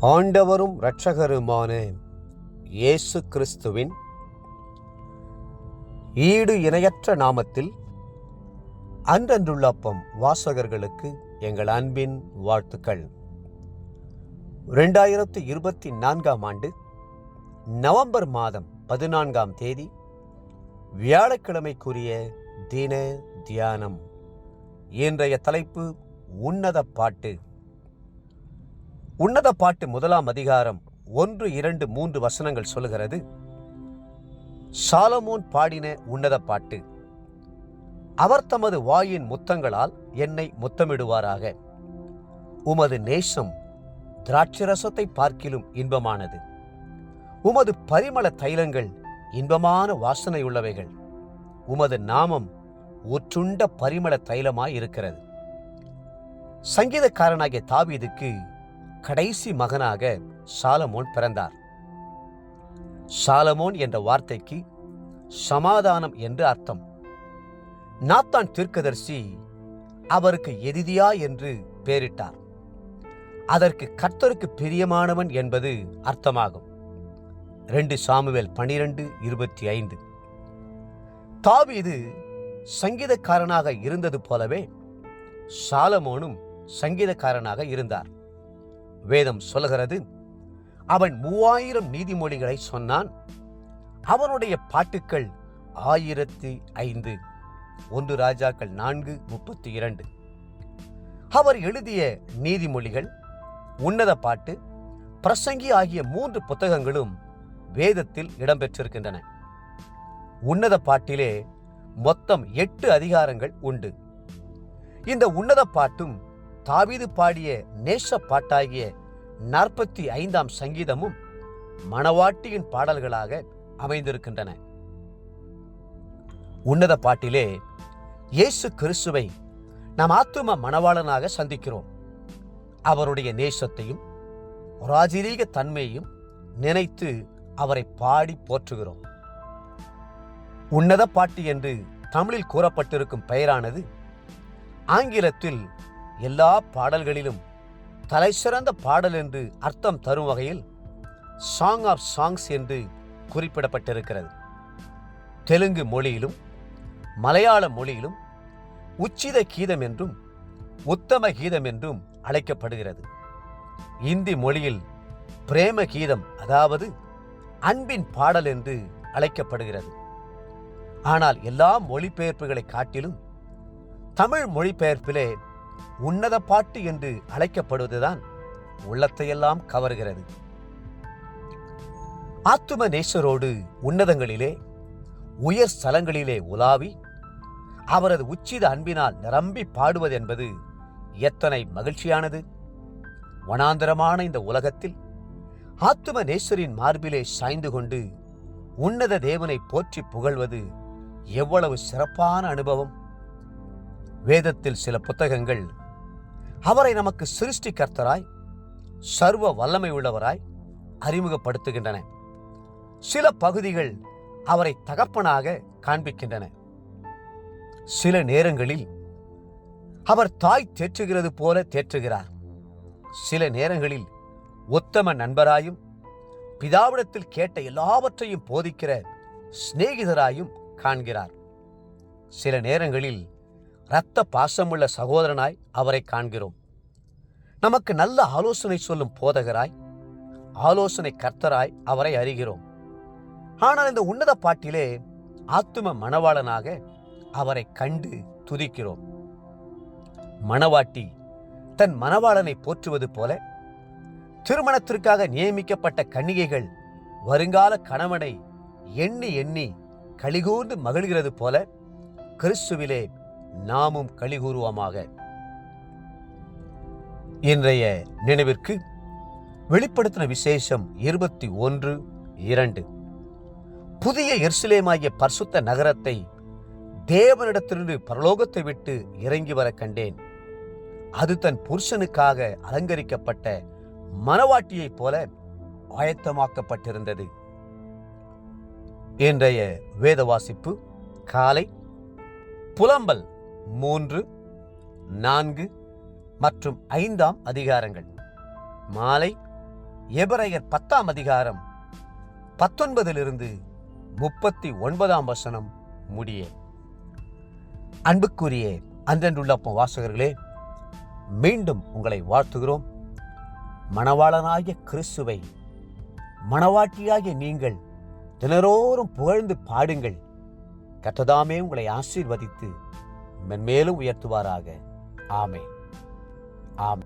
ஆண்டவரும் இரட்சகருமான இயேசு கிறிஸ்துவின் ஈடு இணையற்ற நாமத்தில் அன்றன்றுள்ள அப்பம் வாசகர்களுக்கு எங்கள் அன்பின் வாழ்த்துக்கள். 2024 ஆண்டு நவம்பர் மாதம் 14ஆம் தேதி வியாழக்கிழமைக்குரிய தின தியானம். இன்றைய தலைப்பு உன்னத பாட்டு. உன்னத பாட்டு 1ஆம் அதிகாரம் 1, 2, 3 வசனங்கள் சொல்லுகிறது. சாலமோன் பாடின உன்னத பாட்டு. அவர் தமது வாயின் முத்தங்களால் என்னை முத்தமிடுவாராக. உமது நேசம் திராட்சரசத்தை பார்க்கிலும் இன்பமானது. உமது பரிமள தைலங்கள் இன்பமான வாசனையுள்ளவைகள். உமது நாமம் ஊற்றுண்ட பரிமள தைலமாய் இருக்கிறது. சங்கீதக்காரனாகிய தாவீதுக்கு கடைசி மகனாக சாலமோன் பிறந்தார். சாலமோன் என்ற வார்த்தைக்கு சமாதானம் என்று அர்த்தம். நாத்தான் தீர்க்கதரிசி அவருக்கு எதிதியா என்று பெயரிட்டார். அதற்கு கர்த்தருக்கு பிரியமானவன் என்பது அர்த்தமாகும். 2 சாமுவேல் 12:25. தாவீது சங்கீதக்காரனாக இருந்தது போலவே சாலமோனும் சங்கீதக்காரனாக இருந்தார். வேதம் சொல்லுகிறது, அவன் 3000 நீதிமொழிகளை சொன்னான். அவனுடைய பாட்டுக்கள் 1005. 1 ராஜாக்கள் 4:32. அவர் எழுதிய நீதிமொழிகள், உன்னத பாட்டு, பிரசங்கி ஆகிய 3 புத்தகங்களும் வேதத்தில் இடம்பெற்றிருக்கின்றன. உன்னத பாட்டிலே மொத்தம் 8 அதிகாரங்கள் உண்டு. இந்த உன்னத பாட்டும் தாவீது பாடிய நேச பாட்டாகிய 45ஆம் சங்கீதமும் மணவாட்டியின் பாடல்களாக அமைந்திருக்கின்றன. உன்னத பாட்டிலே இயேசு கிறிஸ்துவை நாம் ஆத்தும மணவாளனாக சந்திக்கிறோம். அவருடைய நேசத்தையும் ராஜரீக தன்மையையும் நினைத்து அவரை பாடி போற்றுகிறோம். உன்னத பாட்டு என்று தமிழில் கூறப்பட்டிருக்கும் பெயரானது ஆங்கிலத்தில் எல்லா பாடல்களிலும் தலைசிறந்த பாடல் என்று அர்த்தம் தரும் வகையில் சாங் ஆஃப் சாங்ஸ் என்று குறிப்பிடப்பட்டிருக்கிறது. தெலுங்கு மொழியிலும் மலையாள மொழியிலும் உச்சித கீதம் என்றும் உத்தம கீதம் என்றும் அழைக்கப்படுகிறது. இந்தி மொழியில் பிரேம கீதம், அதாவது அன்பின் பாடல் என்று அழைக்கப்படுகிறது. ஆனால் எல்லா மொழிபெயர்ப்புகளை காட்டிலும் தமிழ் மொழிபெயர்ப்பிலே உன்னத பாட்டு என்று அழைக்கப்படுவதுதான் உள்ளத்தையெல்லாம் கவர்கிறது. ஆத்தும நேசரோடு உன்னதங்களிலே உயர் ஸ்தலங்களிலே உலாவி அவரது உச்சித அன்பினால் நிரம்பி பாடுவது என்பது எத்தனை மகிழ்ச்சியானது! வனாந்தரமான இந்த உலகத்தில் ஆத்தும நேசரின் மார்பிலே சாய்ந்து கொண்டு உன்னத தேவனை போற்றி புகழ்வது எவ்வளவு சிறப்பான அனுபவம்! வேதத்தில் சில புத்தகங்கள் அவரை நமக்கு சிருஷ்டிகர்த்தராய், சர்வ வல்லமை உள்ளவராய் அறிமுகப்படுத்துகின்றன. சில பகுதிகள் அவரை தகப்பனாக காண்பிக்கின்றன. சில நேரங்களில் அவர் தாய் தேற்றுகிறது போல தேற்றுகிறார். சில நேரங்களில் உத்தம நண்பராயும் பிதாவிடத்தில் கேட்ட எல்லாவற்றையும் போதிக்கிற சிநேகிதராயும் காண்கிறார். சில நேரங்களில் இரத்த பாசமுள்ள சகோதரனாய் அவரை காண்கிறோம். நமக்கு நல்ல ஆலோசனை சொல்லும் போதகராய், ஆலோசனை கர்த்தராய் அவரை அறிகிறோம். ஆனால் இந்த உன்னத பாட்டிலே ஆத்தும மணவாளனாக அவரை கண்டு துதிக்கிறோம். மணவாட்டி தன் மணவாளனை போற்றுவது போல, திருமணத்திற்காக நியமிக்கப்பட்ட கன்னிகைகள் வருங்கால கணவனை எண்ணி எண்ணி களிகூர்ந்து மகிழ்கிறது போல கிறிஸ்துவிலே நாமும் களிகூறுவோமாக. இன்றைய நினைவிற்கு வெளிப்படுத்தின விசேஷம் 21:2. புதிய எருசலேமாகிய பரிசுத்த நகரத்தை தேவனிடத்திலிருந்து பரலோகத்தை விட்டு இறங்கி வர கண்டேன். அது தன் புருஷனுக்காக அலங்கரிக்கப்பட்ட மணவாட்டியைப் போல ஆயத்தமாக்கப்பட்டிருந்தது. இன்றைய வேத வாசிப்பு காலை புலம்பல் 3, 4 மற்றும் 5ஆம் அதிகாரங்கள். மாலை எபிரேயர் 10ஆம் அதிகாரம் 19 39 வசனம் முடிய. அன்புக்குரிய அன்றென்றுள்ள வாசகர்களே, மீண்டும் உங்களை வாழ்த்துகிறோம். மணவாளனாகிய கிறிஸ்துவை மணவாட்டியாகிய நீங்கள் தினரோறும் புகழ்ந்து பாடுங்கள். கர்த்ததாமே உங்களை ஆசீர்வதித்து மென்மேலும் உயர்த்துவாராக. ஆமென். ஆமென்.